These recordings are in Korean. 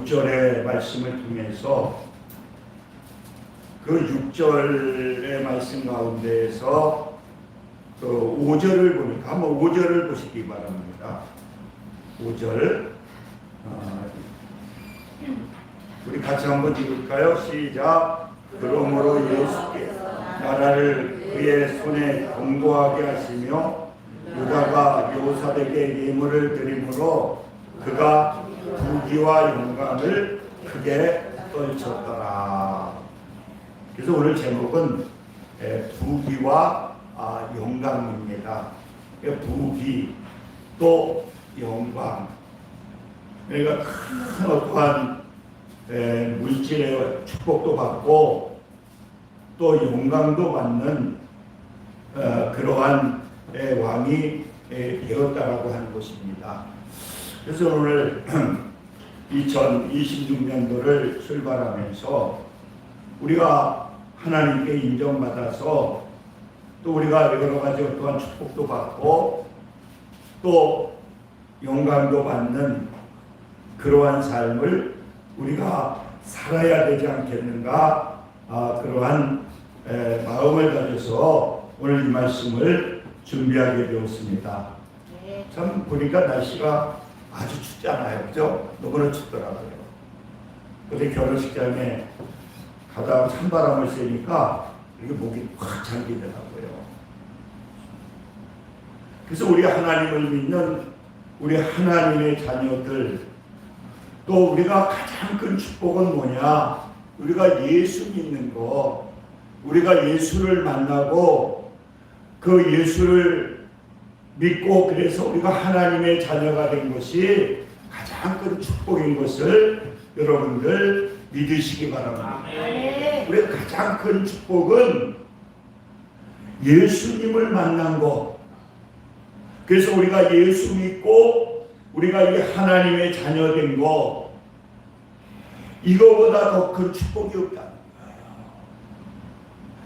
6절의 말씀을 통해서 그 6절의 말씀 가운데에서 그 5절을 보니까 한번 5절을 보시기 바랍니다. 5절 우리 같이 한번 읽을까요? 시작. 그러므로 예수께서 나라를 그의 손에 견고하게 하시며 유다가 여호사밧에게 예물을 드림으로 그가 부귀와 영광을 크게 떨쳤더라. 그래서 오늘 제목은 부귀와 영광입니다. 부귀 또 영광. 그러니까 큰 어떠한 물질의 축복도 받고 또 영광도 받는 그러한 왕이 되었다라고 하는 것입니다. 그래서 오늘 2026년도를 출발하면서 우리가 하나님께 인정받아서 또 우리가 여러 가지 어떠한 축복도 받고 또 영광도 받는 그러한 삶을 우리가 살아야 되지 않겠는가, 그러한 마음을 가져서 오늘 이 말씀을 준비하게 되었습니다. 참 보니까 날씨가 아주 춥잖아요, 그죠? 너무나 춥더라고요. 근데 결혼식장에 가다가 찬바람을 쐬니까 이게 목이 확 잠기더라고요. 그래서 우리 하나님을 믿는 우리 하나님의 자녀들, 또 우리가 가장 큰 축복은 뭐냐? 우리가 예수 믿는 거, 우리가 예수를 만나고 그 예수를 믿고 그래서 우리가 하나님의 자녀가 된 것이 가장 큰 축복인 것을 여러분들 믿으시기 바랍니다. 우리의 가장 큰 축복은 예수님을 만난 것. 그래서 우리가 예수 믿고 우리가 이 하나님의 자녀 된 것, 이거보다 더 큰 축복이 없다.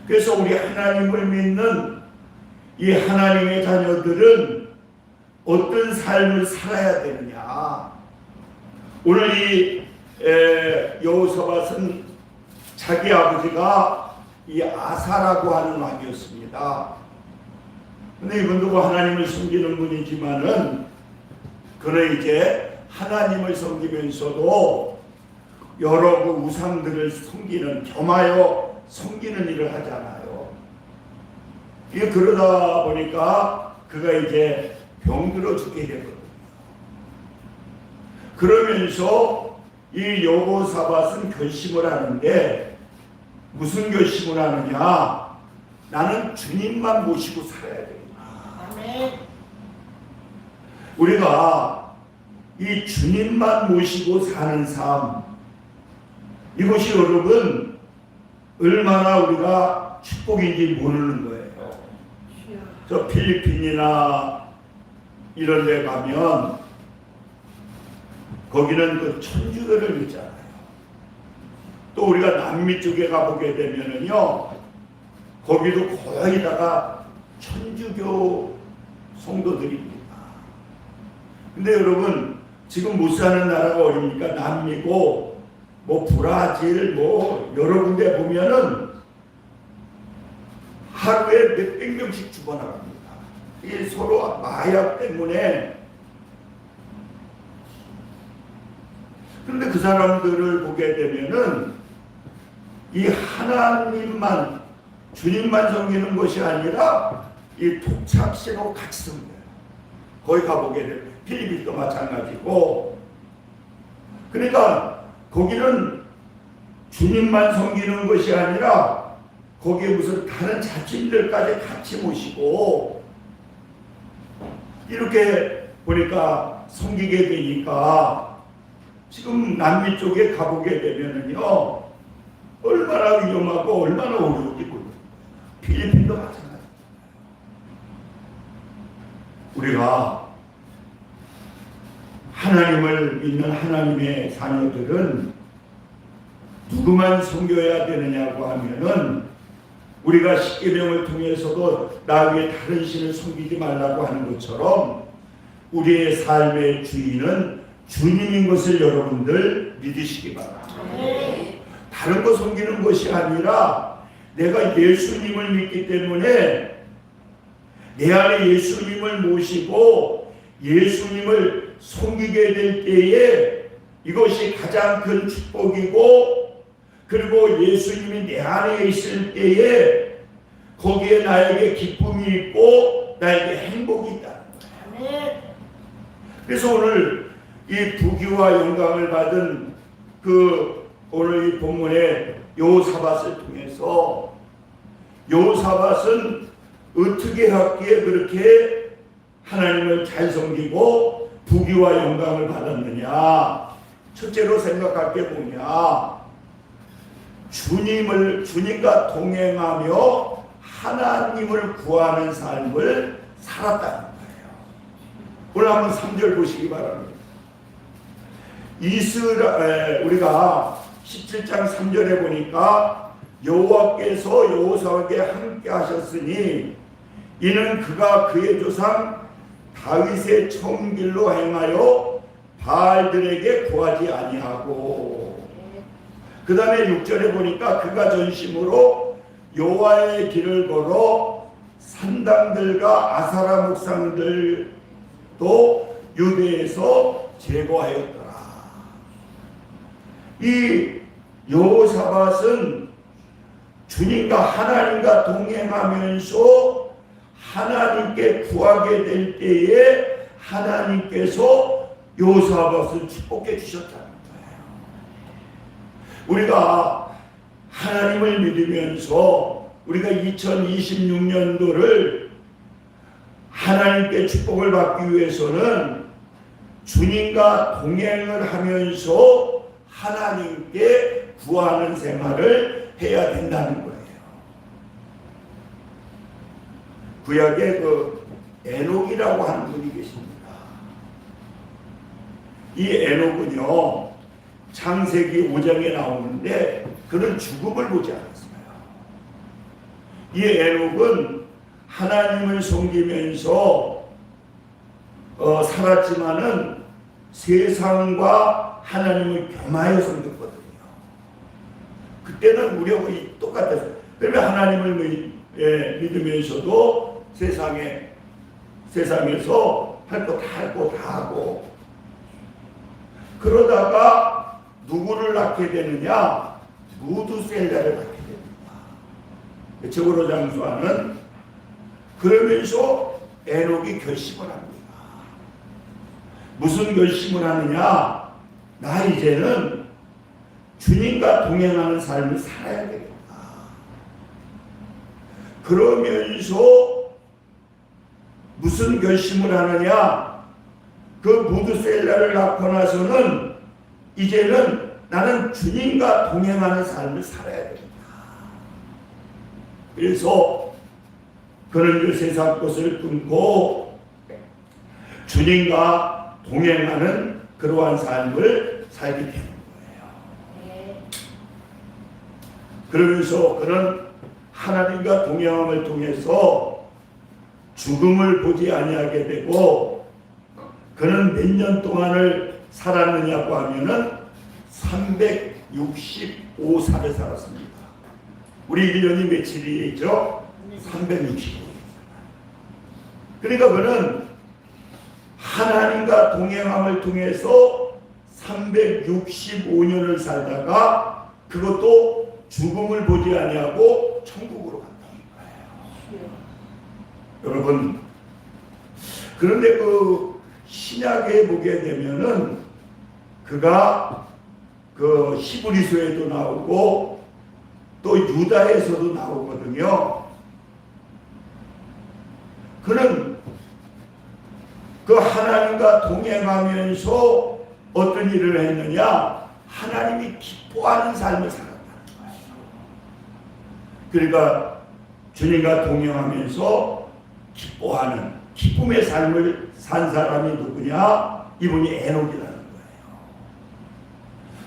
그래서 우리 하나님을 믿는 이 하나님의 자녀들은 어떤 삶을 살아야 되느냐. 오늘 이 여호사밧은 자기 아버지가 이 아사라고 하는 왕이었습니다. 근데 이분도 하나님을 섬기는 분이지만은 그는 이제 하나님을 섬기면서도 여러 그 우상들을 섬기는, 겸하여 섬기는 일을 하잖아요. 이게 그러다 보니까 그가 이제 병들어 죽게 되거든요. 그러면서 이 여호사밧은 결심을 하는데, 무슨 결심을 하느냐? 나는 주님만 모시고 살아야 되겠다. 우리가 이 주님만 모시고 사는 삶, 이것이 여러분 얼마나 우리가 축복인지 모르는 거예요. 저 필리핀이나 이런 데 가면 거기는 그 천주교를 믿잖아요. 또 우리가 남미 쪽에 가보게 되면은요, 거기도 거의 다가 천주교 성도들입니다. 근데 여러분, 지금 못 사는 나라가 어딥니까? 남미고, 뭐 브라질, 뭐 여러 군데 보면은 하루에 몇백 명씩 죽어나갑니다. 이게 서로 마약 때문에. 근데 그 사람들을 보게 되면은 이 하나님만, 주님만 섬기는 것이 아니라 이 토착신하고 같이 섬겨요. 거기 가보게 되면 필리핀도 마찬가지고. 그러니까 거기는 주님만 섬기는 것이 아니라 거기에 무슨 다른 자신들까지 같이 모시고 이렇게 보니까 섬기게 되니까 지금 남미 쪽에 가보게 되면은요, 얼마나 위험하고 얼마나 어려운지 모르겠어요. 필리핀도 마찬가지입니다. 우리가 하나님을 믿는 하나님의 자녀들은 누구만 섬겨야 되느냐고 하면은, 우리가 십계명을 통해서도 나 위에 다른 신을 섬기지 말라고 하는 것처럼 우리의 삶의 주인은 주님인 것을 여러분들 믿으시기 바랍니다. 다른 거 섬기는 것이 아니라 내가 예수님을 믿기 때문에 내 안에 예수님을 모시고 예수님을 섬기게 될 때에 이것이 가장 큰 축복이고, 그리고 예수님이 내 안에 있을 때에 거기에 나에게 기쁨이 있고 나에게 행복이 있다는 거예요. 그래서 오늘 이 부귀와 영광을 받은 오늘 이 본문의 여호사밧을 통해서 여호사밧은 어떻게 했기에 그렇게 하나님을 잘 섬기고 부귀와 영광을 받았느냐? 첫째로 생각할 게 뭐냐? 주님과 동행하며 하나님을 구하는 삶을 살았다는 거예요. 오늘 한번 3절 보시기 바랍니다. 우리가 17장 3절에 보니까 여호와께서 여호사밧에게 함께 하셨으니 이는 그가 그의 조상 다윗의 청길로 행하여 바알들에게 구하지 아니하고, 그 다음에 6절에 보니까 그가 전심으로 여호와의 길을 걸어 산당들과 아사라 목상들도 유대에서 제거하였더라. 이 여호사밧은 주님과 하나님과 동행하면서 하나님께 구하게 될 때에 하나님께서 여호사밧을 축복해 주셨다는 거예요. 우리가 하나님을 믿으면서 우리가 2026년도를 하나님께 축복을 받기 위해서는 주님과 동행을 하면서 하나님께 구하는 생활을 해야 된다는 거예요. 구약에 에녹이라고 하는 분이 계십니다. 이 에녹은요, 창세기 5장에 나오는데 그는 죽음을 보지 않았어요. 이 에녹은 하나님을 섬기면서 살았지만은 세상과 하나님을 겸하여 섬겼거든요. 그때는 우리하고 똑같았어요. 그러면 하나님을 믿으면서도 세상에서 할 거 다 하고, 그러다가 누구를 낳게 되느냐? 무두셀라를 낳게 됩니다. 적으로 장수하는. 그러면서 에녹이 결심을 합니다. 무슨 결심을 하느냐? 나 이제는 주님과 동행하는 삶을 살아야 되겠다. 그러면서 무슨 결심을 하느냐? 그 무두셀라를 낳고 나서는 이제는 나는 주님과 동행하는 삶을 살아야 되겠다. 그래서 그는 그 세상 것을 끊고 주님과 동행하는 그러한 삶을 살게 되는 거예요. 그러면서 그는 하나님과 동행함을 통해서 죽음을 보지 아니하게 되고, 그는 몇 년 동안을 살았느냐고 하면은 365살을 살았습니다. 우리 1년이 며칠이죠? 365일. 그러니까 그는 하나님과 동행함을 통해서 365년을 살다가 그것도 죽음을 보지 아니하고 천국으로 간다는 거예요. 여러분, 그런데 그 신약에 보게 되면은 그가 그 히브리서에도 나오고 또 유다에서도 나오거든요. 그는 그 하나님과 동행하면서 어떤 일을 했느냐? 하나님이 기뻐하는 삶을 살았다는 거예요. 그러니까 주님과 동행하면서 기뻐하는 기쁨의 삶을 산 사람이 누구냐? 이분이 에녹이라는 거예요.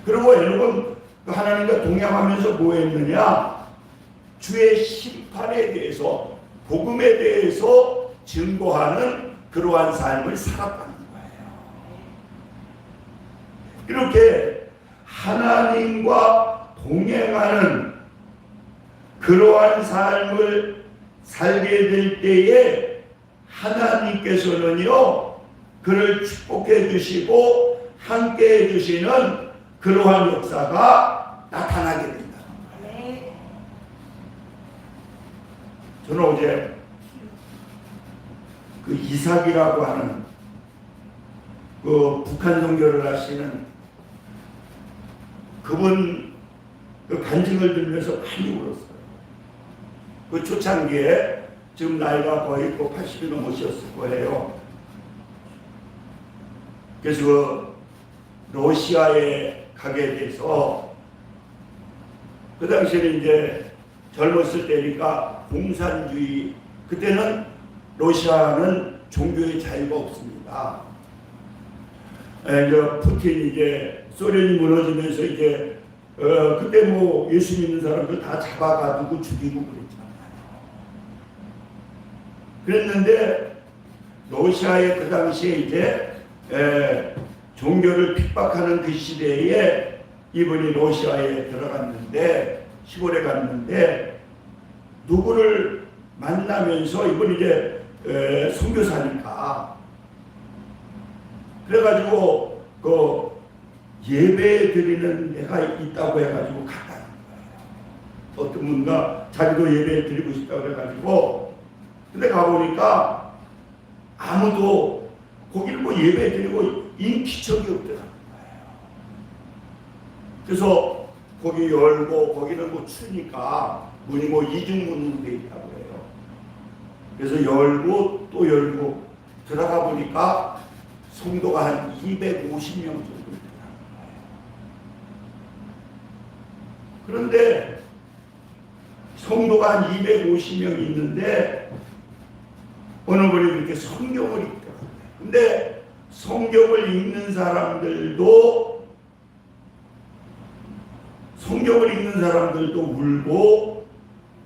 그리고 에녹은 하나님과 동행하면서 뭐 했느냐? 주의 심판에 대해서, 복음에 대해서 증거하는 그러한 삶을 살았다는 거예요. 이렇게 하나님과 동행하는 그러한 삶을 살게 될 때에 하나님께서는요, 그를 축복해 주시고 함께 해 주시는 그러한 역사가 나타나게 된다. 네. 저는 어제 그 이삭이라고 하는 그 북한 선교를 하시는 그분 그 간증을 들으면서 많이 울었어요. 그 초창기에 지금 나이가 거의 80이 넘으셨을 거예요. 그래서 그 러시아에 가게 돼서 그 당시에는 이제 젊었을 때니까 공산주의, 그때는 러시아는 종교의 자유가 없습니다. 이제 푸틴 이제 소련이 무너지면서 이제 그때 뭐 예수 믿는 사람들 다 잡아가지고 죽이고 그랬는데 러시아의 그 당시에 이제 종교를 핍박하는 그 시대에 이분이 러시아에 들어갔는데, 시골에 갔는데 누구를 만나면서 이분이 이제 선교사니까 그래가지고 그 예배 드리는 데가 있다고 해가지고 갔다는 거예요. 어떤 분가 자기도 예배 드리고 싶다고 해가지고, 근데 가보니까 아무도 거기를 뭐 예배 드리고 인기척이 없더라는 거예요. 그래서 거기 열고, 거기는 뭐 추니까 문이 뭐 이중문으로 돼 있다고 해요. 그래서 열고 또 열고 들어가 보니까 성도가 한 250명 정도 있더라는 거예요. 그런데 성도가 한 250명 있는데 어느 분이 그렇게 성경을 읽더라고요. 근데 성경을 읽는 사람들도 울고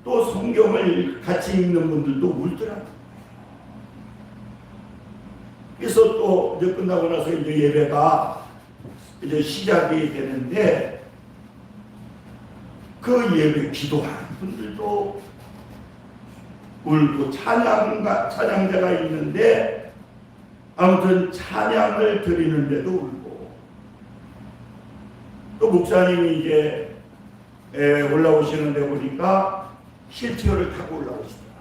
또 성경을 같이 읽는 분들도 울더라고요. 그래서 또 이제 끝나고 나서 이제 예배가 이제 시작이 되는데 그 예배 기도하는 분들도 울고 찬양자가 있는데 아무튼 찬양을 드리는데도 울고, 또 목사님이 이제 올라오시는데 보니까 휠체어를 타고 올라오시더라고요.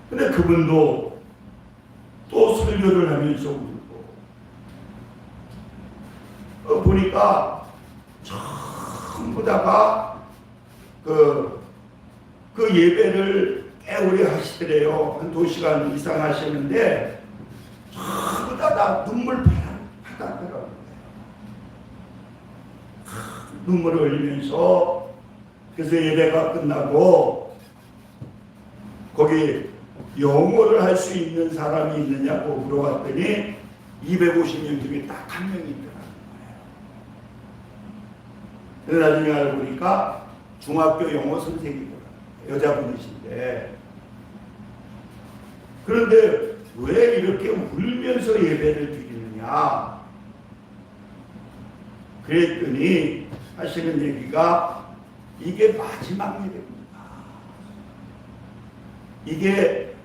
근데 그분도 또 설교를 하면서 울고, 보니까 전부 다가 그 예배를 꽤 오래 하시더래요. 한 2시간 이상 하시는데 전부 다 눈물 파닥파닥 눈물을 흘리면서, 그래서 예배가 끝나고 거기 영어를 할 수 있는 사람이 있느냐고 물어봤더니 250명 중에 딱 한 명이 있더라는 거예요. 근데 나중에 알고 보니까 중학교 영어 선생님이더라고요. 여자분이신데. 그런데 왜 이렇게 울면서 예배를 드리느냐 그랬더니 하시는 얘기가 이게 마지막 예배입니다. 이게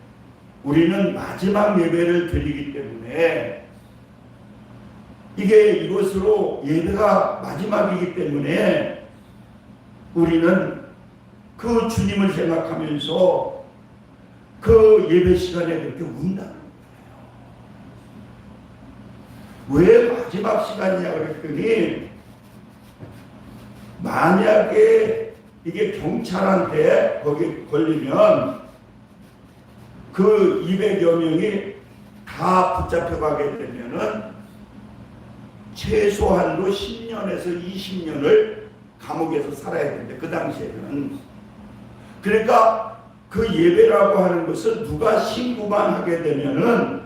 우리는 마지막 예배를 드리기 때문에, 이게 이것으로 예배가 마지막이기 때문에 우리는 그 주님을 생각하면서 그 예배 시간에 그렇게 운다는 거예요. 왜 마지막 시간이냐 그랬더니, 만약에 이게 경찰한테 거기 걸리면 그 200여 명이 다 붙잡혀가게 되면은 최소한도 10년에서 20년을 감옥에서 살아야 되는데, 그 당시에는. 그러니까 그 예배라고 하는 것을 누가 신고만 하게 되면은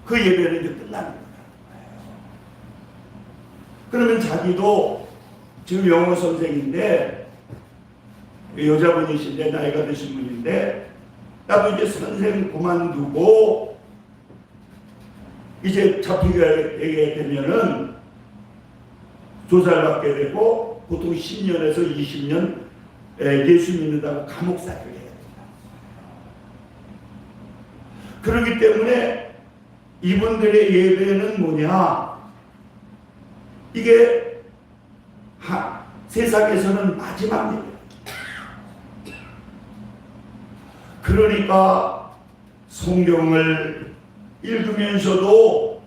그 예배는 이제 끝나는 거예요. 그러면 자기도 지금 영어 선생인데, 여자분이신데 나이가 드신 분인데, 나도 이제 선생 그만두고 이제 잡히게 되면은 조사를 받게 되고 보통 10년에서 20년 예수 믿는다고 감옥 사기를 해야 된다. 그렇기 때문에 이분들의 예배는 뭐냐? 이게 세상에서는 마지막 예배. 그러니까 성경을 읽으면서도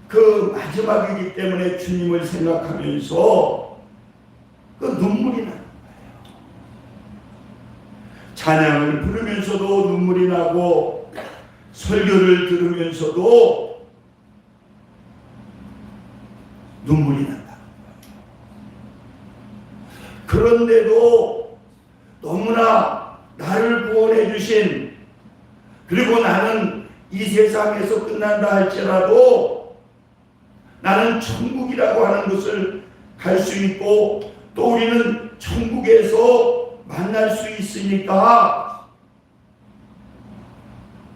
그 마지막이기 때문에 주님을 생각하면서 그 눈물이 나는 거예요. 찬양을 부르면서도 눈물이 나고 설교를 들으면서도 눈물이 난다. 그런데도 너무나 나를 구원해 주신, 그리고 나는 이 세상에서 끝난다 할지라도 나는 천국이라고 하는 것을 갈 수 있고 또 우리는 천국에서 만날 수 있으니까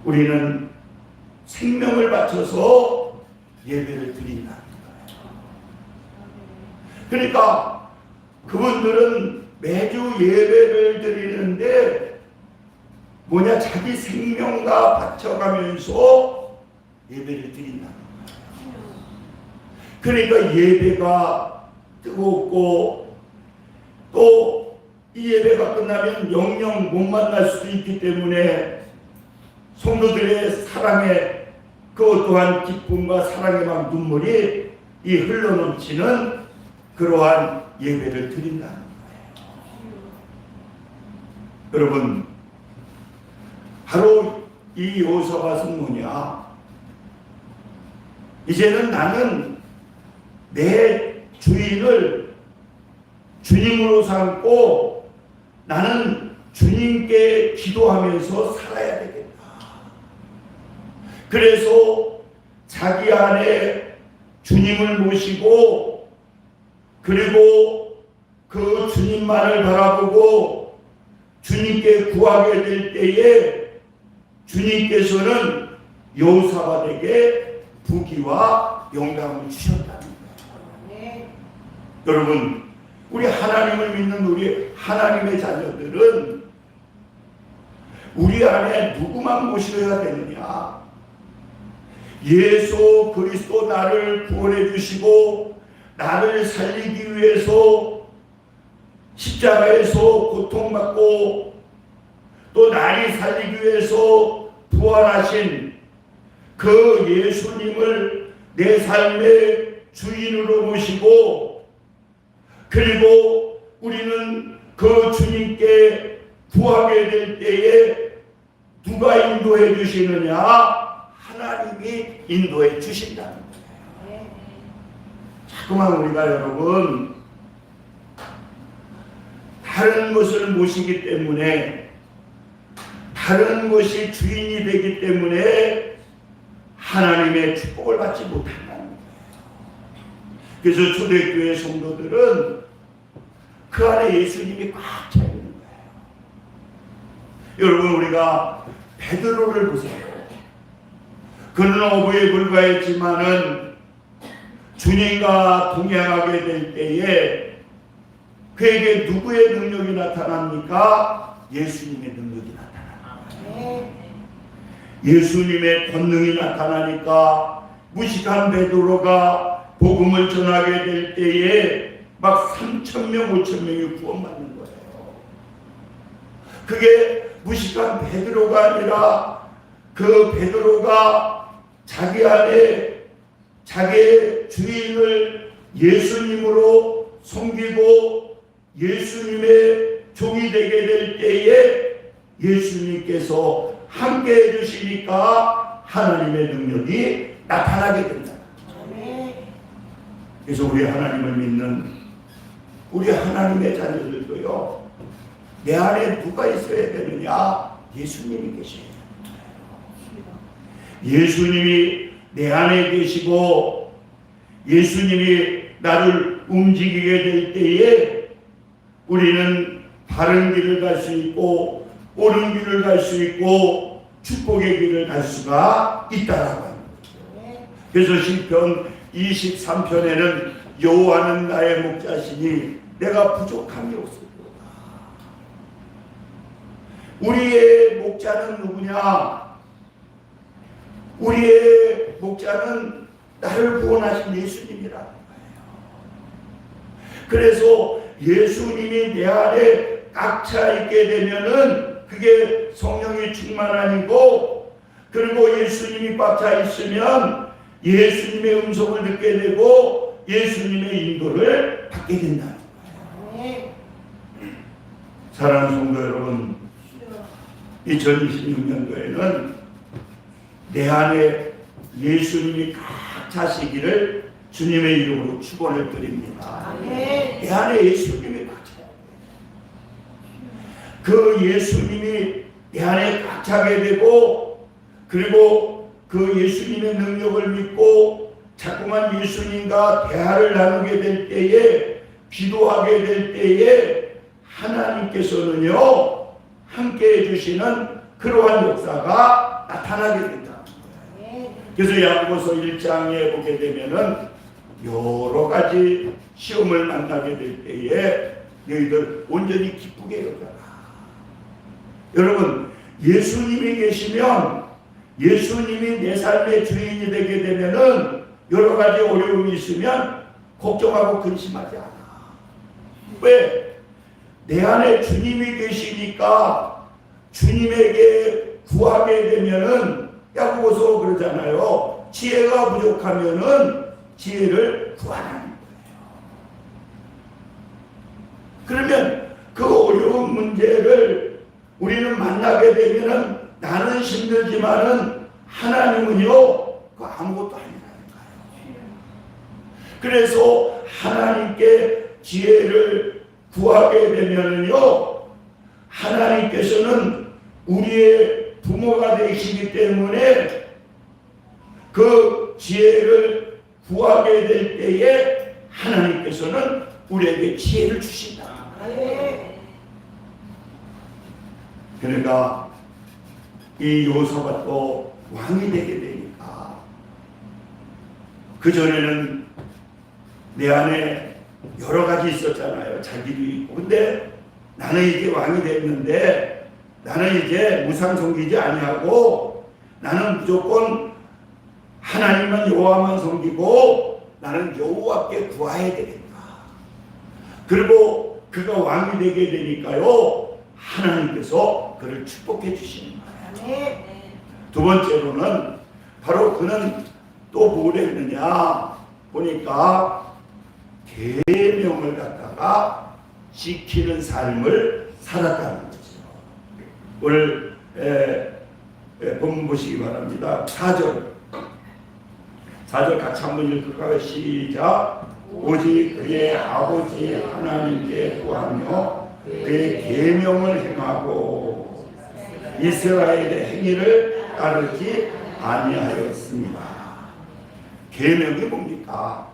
우리는 생명을 바쳐서 예배를 드린다. 그러니까 그분들은 매주 예배를 드리는데 뭐냐? 자기 생명과 바쳐가면서 예배를 드린다. 그러니까 예배가 뜨겁고 또 이 예배가 끝나면 영영 못 만날 수도 있기 때문에 성도들의 사랑의 그 또한 기쁨과 사랑의 막 눈물이 이 흘러넘치는 그러한 예배를 드린다는 거예요. 여러분, 바로 이 여호사밧은 뭐냐? 이제는 나는 내 주인을 주님으로 삼고 나는 주님께 기도하면서 살아야 되겠다. 그래서 자기 안에 주님을 모시고 그리고 그 주님만을 바라보고 주님께 구하게 될 때에 주님께서는 여호사밧에게 부귀와 영광을 주셨다는 거예요. 네. 여러분, 우리 하나님을 믿는 우리 하나님의 자녀들은 우리 안에 누구만 모셔야 되느냐? 예수 그리스도 나를 구원해 주시고 나를 살리기 위해서 십자가에서 고통받고 또 나를 살리기 위해서 부활하신 그 예수님을 내 삶의 주인으로 모시고 그리고 우리는 그 주님께 구하게 될 때에 누가 인도해 주시느냐? 하나님이 인도해 주신다는 거예요. 자꾸만 우리가 여러분 다른 것을 모시기 때문에 다른 것이 주인이 되기 때문에 하나님의 축복을 받지 못한다는 거예요. 그래서 초대교회 성도들은 그 안에 예수님이 꽉 차 있는 거예요. 여러분, 우리가 베드로를 보세요. 그는 어부에 불과했지만은 주님과 동행하게 될 때에 그에게 누구의 능력이 나타납니까? 예수님의 능력이 나타납니다. 예수님의 권능이 나타나니까 무식한 베드로가 복음을 전하게 될 때에 막 3,000명, 5,000명이 구원받는 거예요. 그게 무식한 베드로가 아니라 그 베드로가 자기 안에 자기의 주인을 예수님으로 섬기고 예수님의 종이 되게 될 때에 예수님께서 함께 해주시니까 하나님의 능력이 나타나게 된다. 그래서 우리 하나님을 믿는 우리 하나님의 자녀들도요, 내 안에 누가 있어야 되느냐? 예수님이 계셔야 됩니다. 예수님이 내 안에 계시고 예수님이 나를 움직이게 될 때에 우리는 바른 길을 갈 수 있고 옳은 길을 갈 수 있고 축복의 길을 갈 수가 있다라고 합니다. 그래서 시편 23편에는 여호와는 나의 목자시니 내가 부족함이 없으리로다. 우리의 목자는 누구냐? 우리의 목자는 나를 구원하신 예수님이라는 거예요. 그래서 예수님이 내 안에 꽉 차 있게 되면은 그게 성령의 충만함이고, 그리고 예수님이 꽉 차 있으면 예수님의 음성을 듣게 되고 예수님의 인도를 받게 된다는 거예요. 사랑하는 성도 여러분, 2026년도에는 내 안에 예수님이 꽉 차시기를 주님의 이름으로 축원을 드립니다. 내 안에 예수님이 꽉 차요. 그 예수님이 내 안에 꽉 차게 되고, 그리고 그 예수님의 능력을 믿고 자꾸만 예수님과 대화를 나누게 될 때에, 기도하게 될 때에 하나님께서는요 함께 해주시는 그러한 역사가 나타나게 된다. 그래서 야고보서 1장에 보게 되면은 여러 가지 시험을 만나게 될 때에 너희들 온전히 기쁘게 여겨라. 여러분, 예수님이 계시면, 예수님이 내 삶의 주인이 되게 되면은 여러 가지 어려움이 있으면 걱정하고 근심하지 않아. 왜? 내 안에 주님이 계시니까 주님에게 구하게 되면은, 야고보서 그러잖아요. 지혜가 부족하면은 지혜를 구하라는 거예요. 그러면 그 어려운 문제를 우리는 만나게 되면은 나는 힘들지만은 하나님은요 그 아무것도 아니라니까요. 그래서 하나님께 지혜를 구하게 되면은요 하나님께서는 우리의 부모가 되시기 때문에 그 지혜를 구하게 될 때에 하나님께서는 우리에게 지혜를 주신다. 그러니까 이 여호사밧도 왕이 되게 되니까, 그전에는 내 안에 여러 가지 있었잖아요. 자기도 있고. 근데 나는 이제 왕이 됐는데 나는 이제 무상 섬기지 아니하고 나는 무조건 하나님만 여호와만 섬기고 나는 여호와께 구해야 되겠다. 그리고 그가 왕이 되게 되니까요 하나님께서 그를 축복해 주시는 거예요. 두 번째로는 바로 그는 또 뭘 했느냐 보니까 계명을 갖다가 지키는 삶을 살았다는 거죠. 오늘 본문 보시기 바랍니다. 4절 같이 한번 읽을까요? 시작. 오직 그의 아버지 하나님께 구하며 그의 계명을 행하고 이스라엘의 행위를 따르지 아니하였습니다. 계명이 뭡니까?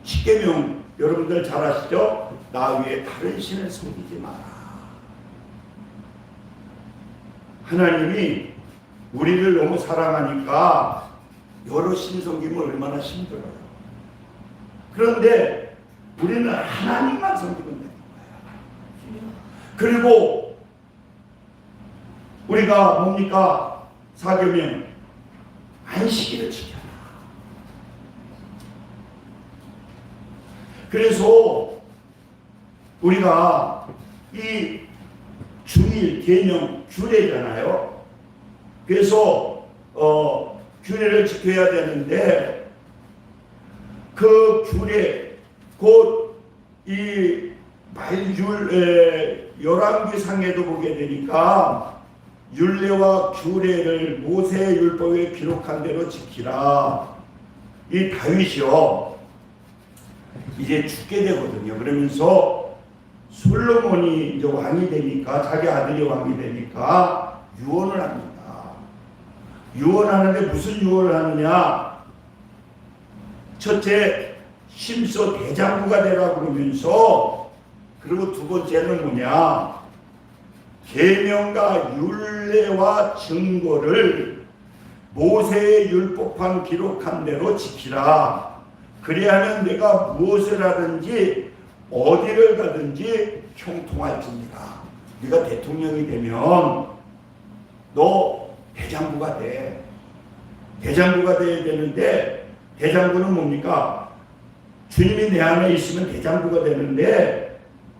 십계명 여러분들 잘 아시죠? 나 외에 다른 신을 섬기지 마라. 하나님이 우리를 너무 사랑하니까 여러 신 섬기면 얼마나 힘들어요. 그런데 우리는 하나님만 섬기면 되는 거예요. 그리고 우리가 뭡니까? 사계명 안식일을 지켜라. 그래서 우리가 이 주일, 계명, 규례잖아요. 그래서 규례를 지켜야 되는데 그 규례 곧 이 열왕기상에도 보게 되니까 율례와 규례를 모세의 율법에 기록한 대로 지키라. 이 다윗이요 이제 죽게 되거든요. 그러면서 솔로몬이 이제 왕이 되니까, 자기 아들이 왕이 되니까 유언을 합니다. 유언하는데 무슨 유언을 하느냐? 첫째, 심서 대장부가 되라 그러면서, 그리고 두 번째는 뭐냐? 계명과 율례와 증거를 모세의 율법판 기록한 대로 지키라. 그리하면 내가 무엇을 하든지 어디를 가든지 형통할지니라. 네가 대통령이 되면 너 대장부가 돼. 대장부가 돼야 되는데, 대장부는 뭡니까? 주님이 내 안에 있으면 대장부가 되는데,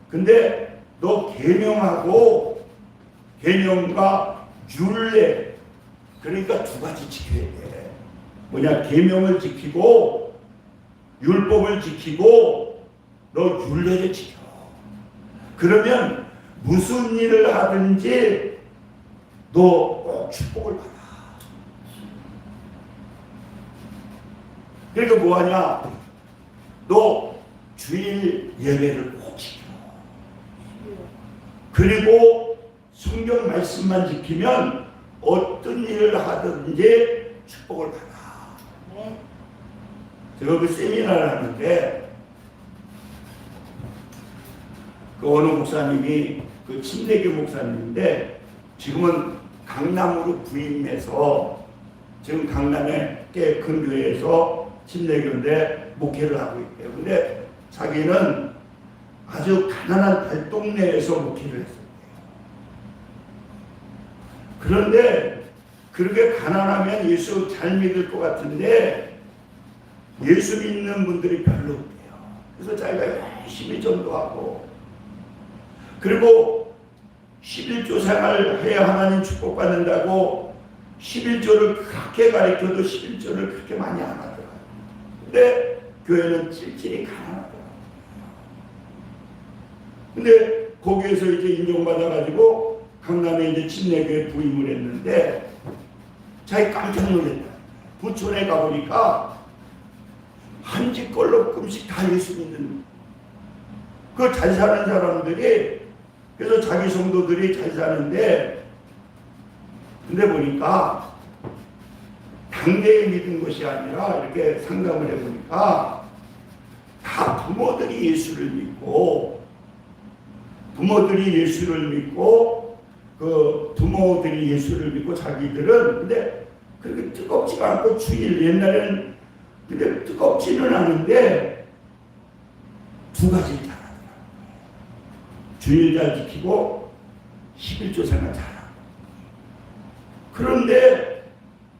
근데 너 계명하고 계명과 율례, 그러니까 두 가지 지켜야 돼. 뭐냐? 계명을 지키고 율법을 지키고 너 율례를 지켜. 그러면 무슨 일을 하든지 너 꼭 축복을 받아. 그러니까 뭐하냐? 너 주일 예배를 꼭 지켜. 그리고 성경 말씀만 지키면 어떤 일을 하든지 축복을 받아. 제가 그 세미나를 하는데 그 어느 목사님이 그 침례교 목사님인데 지금은 강남으로 부임해서 지금 강남의 꽤 큰 교회에서 침례교인데 목회를 하고 있대요. 근데 자기는 아주 가난한 달동네에서 목회를 했어요. 그런데 그렇게 가난하면 예수 잘 믿을 것 같은데 예수 믿는 분들이 별로 없대요. 그래서 자기가 열심히 전도하고 그리고 11조 생활을 해야 하나님 축복받는다고 11조를 그렇게 가르쳐도 11조를 그렇게 많이 안 하더라고요. 근데 교회는 찔찔이 가난하더라고요. 근데 거기에서 이제 인정받아가지고 강남에 이제 침례교회 부임을 했는데 자기 깜짝 놀랐다. 부촌에 가보니까 한 집 걸럭금씩 다 예수 믿는 그 잘 사는 사람들이, 그래서 자기 성도들이 잘 사는데, 근데 보니까 당대에 믿은 것이 아니라 이렇게 상담을 해보니까 다 부모들이 예수를 믿고 그 부모들이 예수를 믿고 자기들은 근데 그렇게 뜨겁지가 않고 주일 옛날에는 근데 뜨겁지는 않은데 두 가지를 잘하더라고요. 주일 잘 지키고 11조 생활 잘하고. 그런데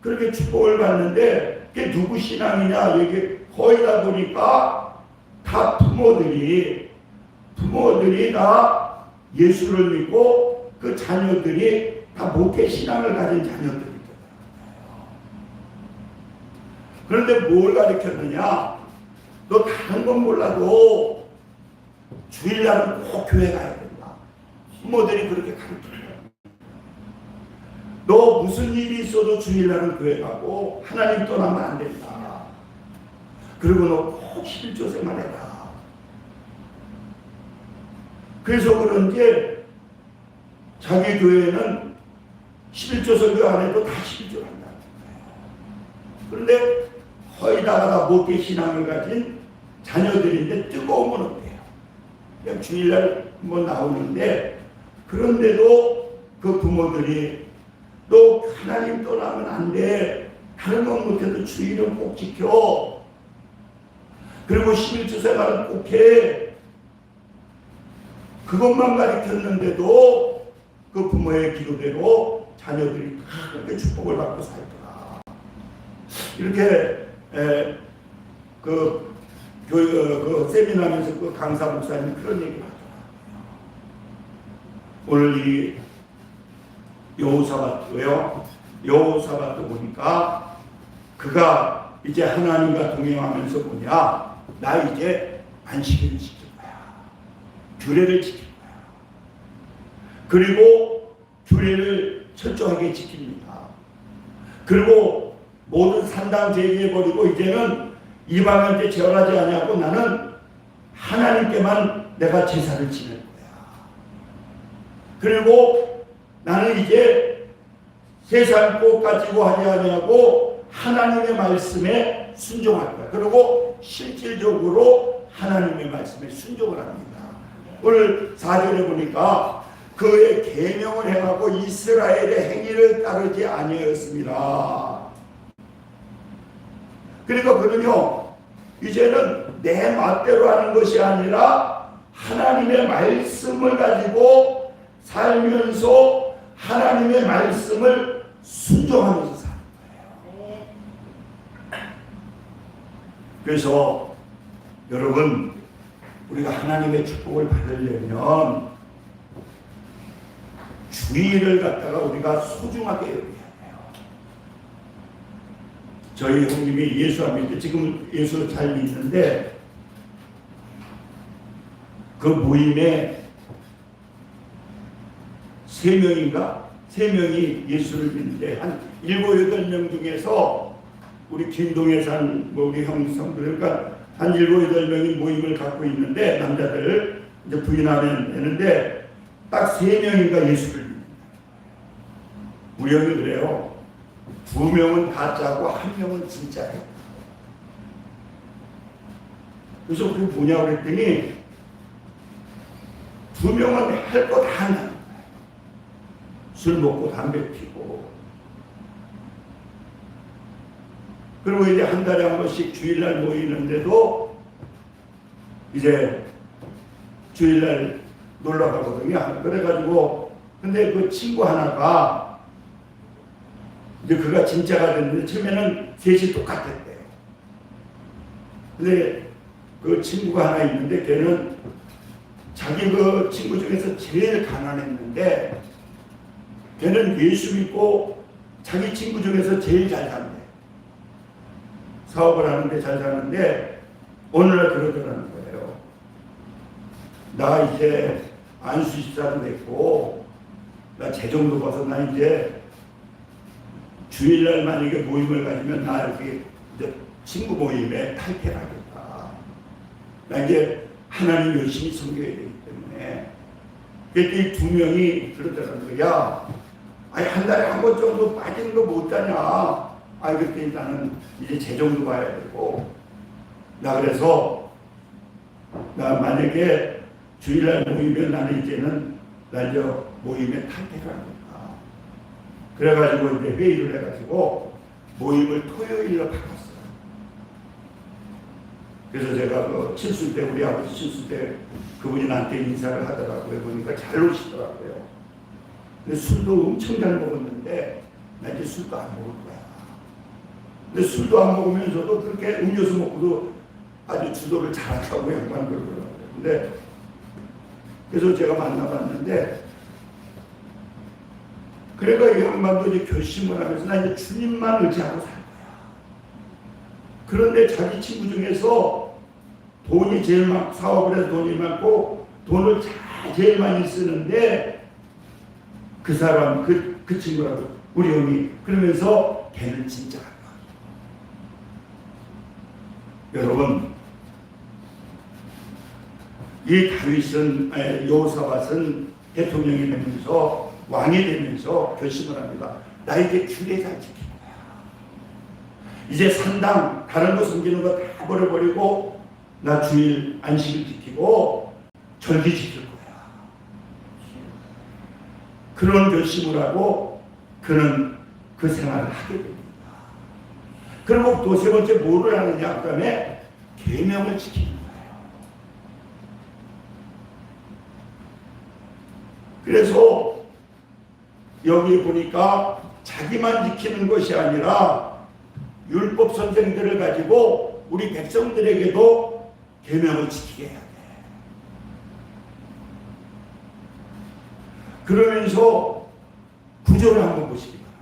그렇게 축복을 받는데 그게 누구 신앙이냐 이게 거의 다 보니까 다 부모들이 다 예수를 믿고 그 자녀들이 다 목회 신앙을 가진 자녀들이더라고요. 그런데 뭘 가르쳤느냐? 너 다른 건 몰라도 주일날은 꼭 교회 가야 된다. 부모들이 그렇게 가르쳐요. 너 무슨 일이 있어도 주일날은 교회 가고 하나님 떠나면 안 된다. 그리고 너 꼭 11조 생활해라. 그래서 그런지 자기 교회는 11조 설교 안 해도 다 11조를 한다. 그런데 거의 다가 목회 신앙을 가진 자녀들인데 뜨거움은 없대요. 그냥 주일날 한번 나오는데 그런데도 그 부모들이 너 하나님 떠나면 안 돼. 다른 건 못해도 주일은 꼭 지켜. 그리고 11조 생활은 꼭 해. 그것만 가르쳤는데도 그 부모의 기도대로 자녀들이 다 그렇게 축복을 받고 살더라. 이렇게 그 세미나면서 그 강사 목사님이 그런 얘기를 하더라고요. 오늘 이 여호사밧도요. 여호사밧도 보니까 그가 이제 하나님과 동행하면서 뭐냐? 나 이제 안식일을 지킬 거야. 규례를 지킬 거야. 그리고 규례를 철저하게 지킵니다. 그리고 모든 산당 제기해버리고 이제는 이방한테 제어하지 않냐고 나는 하나님께만 내가 제사를 지낼 거야. 그리고 나는 이제 세상 것 가지고 하지 않냐고 하나님의 말씀에 순종할 거야. 그리고 실질적으로 하나님의 말씀에 순종을 합니다. 오늘 4절에 보니까 그의 계명을 행하고 이스라엘의 행위를 따르지 아니하였습니다. 그러니까 그는요, 이제는 내 맛대로 하는 것이 아니라 하나님의 말씀을 가지고 살면서 하나님의 말씀을 순종하면서 사는 거예요. 그래서 여러분, 우리가 하나님의 축복을 받으려면 주의를 갖다가 우리가 소중하게 여겨야 돼요. 저희 형님이 예수 안 믿는데, 지금 예수 잘 믿는데, 그 모임에 3명인가? 3명이 예수를 믿는데, 한 7, 8명 중에서 우리 김동에 산 우리 형성들, 그러니까 한 7, 8명이 모임을 갖고 있는데, 남자들 이제 부인하면 되는데 딱 3명인가 예수를 믿는다. 우리 형이 그래요. 2명은 가짜고 1명은 진짜예요. 그래서 그게 뭐냐고 그랬더니 2명은 할 거 다 한다는 거예요. 술 먹고 담배 피고, 그리고 이제 한 달에 한 번씩 주일날 모이는데도 이제 주일날 놀러 가거든요. 그래가지고, 근데 그 친구 하나가 이제 그가 진짜가 됐는데, 처음에는 셋이 똑같았대요. 근데 그 친구가 하나 있는데, 걔는 자기 그 친구 중에서 제일 가난했는데, 걔는 예수 믿고 자기 친구 중에서 제일 잘 산대. 사업을 하는데 잘 사는데, 어느 날 그러더라는 거예요. 나 이제 안수 24도 됐고, 나 재정도 봐서 나 이제 주일날 만약에 모임을 가지면 나 이렇게 이제 친구 모임에 탈퇴하겠다. 나 이제 하나님 열심히 섬겨야 되기 때문에. 그때 이 2명이 그러더라는 거야. 아니, 한 달에 한 번 정도 빠지는 거 못 다냐. 아니, 그때 나는 이제 재정도 봐야 되고. 나 그래서, 나 만약에 주일날 모이면 나는 이제는 나 이제 모임에 탈퇴를 합니다. 그래가지고 이제 회의를 해가지고 모임을 토요일로 바꿨어요. 그래서 제가 그 칠순 때, 우리 아버지 칠순 때 그분이 나한테 인사를 하더라고요. 보니까 잘 오시더라고요. 근데 술도 엄청 잘 먹었는데, 나 이제 술도 안 먹을 거야. 근데 술도 안 먹으면서도 그렇게 음료수 먹고도 아주 주도를 잘한다고 양반 그러더라고요. 근데 그래서 제가 만나봤는데, 그러니까 이 양반도 이제 결심을 하면서 나 이제 주님만 의지하고 살 거야. 그런데 자기 친구 중에서 돈이 제일 많고, 사업을 해서 돈이 많고 돈을 제일 많이 쓰는데, 그 사람, 그 친구라고, 우리 형이 그러면서 걔는 진짜 여러분, 이 다윗은, 여호사밧은 대통령이 되면서, 왕이 되면서 결심을 합니다. 나 이제 규례 잘 지킬 거야. 이제 산당, 다른 거 섬기는 거 다 버려버리고, 나 주일 안식을 지키고 절기 지킬 거야. 그런 결심을 하고 그는 그 생활을 하게 됩니다. 그리고 또 3번째 뭐를 하느냐, 그 다음에 계명을 지키는 거예요. 그래서 여기 보니까 자기만 지키는 것이 아니라 율법 선생들을 가지고 우리 백성들에게도 계명을 지키게 해야 돼. 그러면서 구절을 한번 보시기 바랍니다.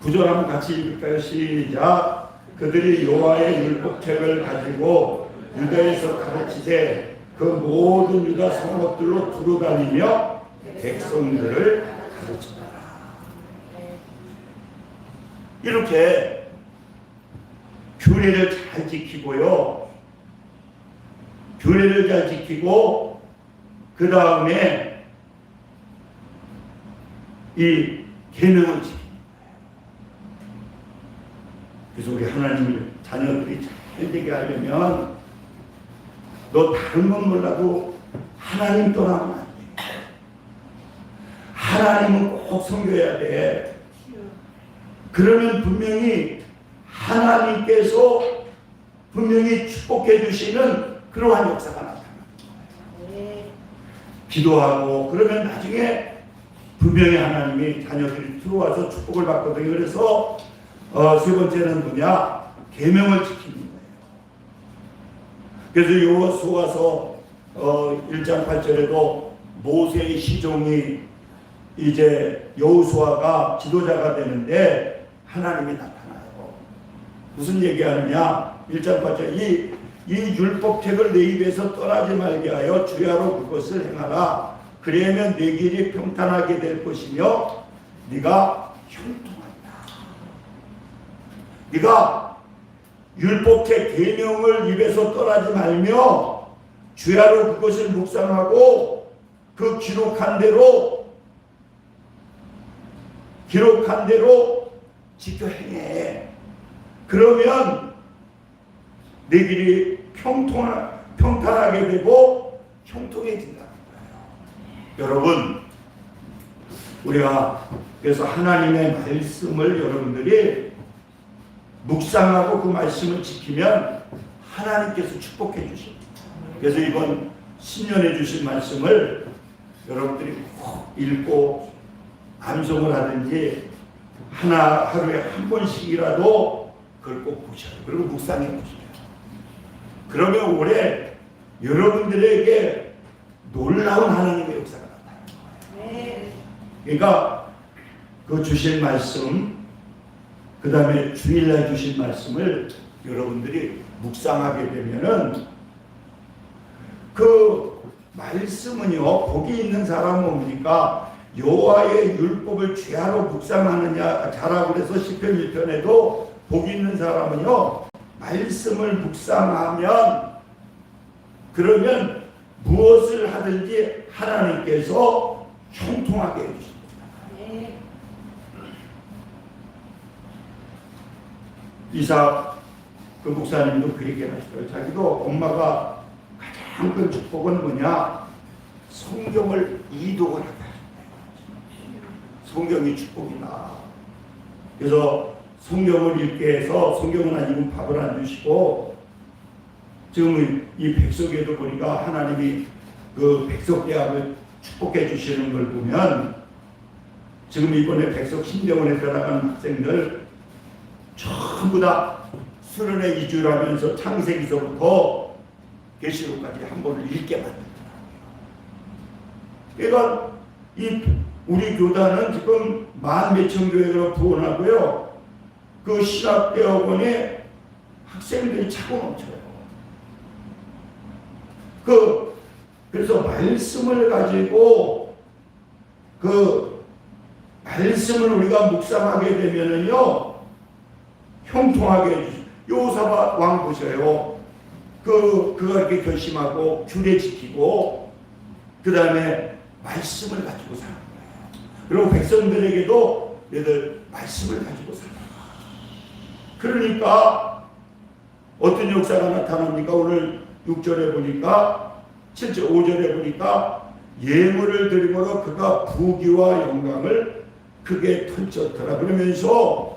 구절 한번 같이 읽을까요? 시작. 그들이 여호와의 율법책을 가지고 유다에서 가르치되 그 모든 유다 성읍들로 두루다니며 백성들을 가르쳐라. 이렇게 규례를 잘 지키고요. 규례를 잘 지키고 그 다음에 이 계명을 지킵니다. 그래서 우리 하나님을 자녀들이 잘 되게 하려면 너 다른 건 몰라도 하나님 떠나면 안 돼. 하나님은 꼭 섬겨야 돼. 그러면 분명히 하나님께서 분명히 축복해 주시는 그러한 역사가 나타납니다. 기도하고 그러면 나중에 분명히 하나님이 자녀들이 들어와서 축복을 받거든요. 그래서 세 번째는 뭐냐? 계명을 지키는 거예요. 그래서 여호수아서 1장 8절에도 모세의 시종이 이제 여호수아가 지도자가 되는데 하나님이 나타나요. 무슨 얘기하느냐? 1장 8절 이 율법책을 내 입에서 떠나지 말게 하여 주야로 그것을 행하라. 그러면 내 길이 평탄하게 될 것이며 네가 형통한다. 네가 율법책 계명을 입에서 떠나지 말며 주야로 그것을 묵상하고 그 기록한 대로 지켜 행해. 그러면 내 길이 평탄하게 되고 형통해진다는 거예요. 여러분, 우리가 그래서 하나님의 말씀을 여러분들이 묵상하고 그 말씀을 지키면 하나님께서 축복해 주십니다. 그래서 이번 신년에 주신 말씀을 여러분들이 꼭 읽고 암송을 하든지 하루에 한 번씩이라도 그걸 꼭 보셔요. 그리고 묵상해 보세요. 그러면 올해 여러분들에게 놀라운 하나님의 역사가 나타나는 거예요. 그러니까 그 주신 말씀, 그 다음에 주일날 주신 말씀을 여러분들이 묵상하게 되면은 그 말씀은요, 복이 있는 사람은 뭡니까? 여호와의 율법을 주야로 묵상하느냐 자라고 그래서 시편 1편에도 복이 있는 사람은요, 말씀을 묵상하면 그러면 무엇을 하든지 하나님께서 형통하게 해주십니다. 이삭 그 목사님도 그 얘기를 하시더라고요. 자기도 엄마가 가장 큰 축복은 뭐냐? 성경을 이독을 하다. 성경이 축복이나. 그래서 성경을 읽게 해서 성경은 아니면 밥을 안 주시고, 지금 이 백석에도 보니까 하나님이 그 백석대학을 축복해 주시는 걸 보면, 지금 이번에 백석 신대원에 들어간 학생들 전부 다 수련회 2주를 하면서 창세기서부터 계시록까지 한 번을 읽게 만들더라고요. 그러니까 우리 교단은 지금 10,000명 교회로 부원하고요. 그 신학대학원에 학생들이 차고 넘쳐요. 그래서 말씀을 가지고 그 말씀을 우리가 묵상하게 되면은요, 형통하게 해주세요. 여호사밧 왕 보세요. 그가 이렇게 결심하고 규례 지키고 그 다음에 말씀을 가지고 사는 거예요. 그리고 백성들에게도 얘들 말씀을 가지고 사는 거예요. 그러니까 어떤 역사가 나타납니까? 오늘 6절에 보니까 7절 5절에 보니까 예물을 드림으로 그가 부귀와 영광을 크게 펼쳤더라. 그러면서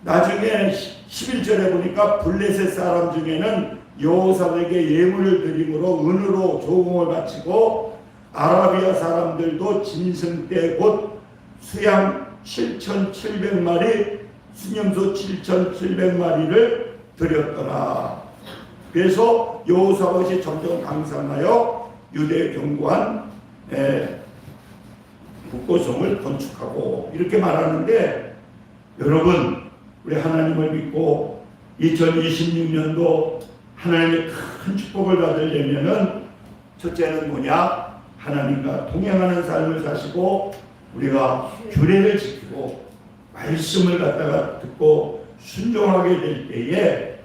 나중에 11절에 보니까 블레셋 사람 중에는 여호사밧에게 예물을 드림으로 은으로 조공을 바치고 아라비아 사람들도 짐승 떼 곧 수양 7,700마리 수념소 7,700마리를 드렸더라. 그래서 여호사밧이 점점 강성하여 유대의 견고한 국고성을 건축하고 이렇게 말하는데, 여러분 우리 하나님을 믿고 2026년도 하나님의 큰 축복을 받으려면은 첫째는 뭐냐? 하나님과 동행하는 삶을 사시고 우리가 규례를 지키고 말씀을 갖다가 듣고 순종하게 될 때에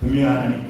분명히 하나님께서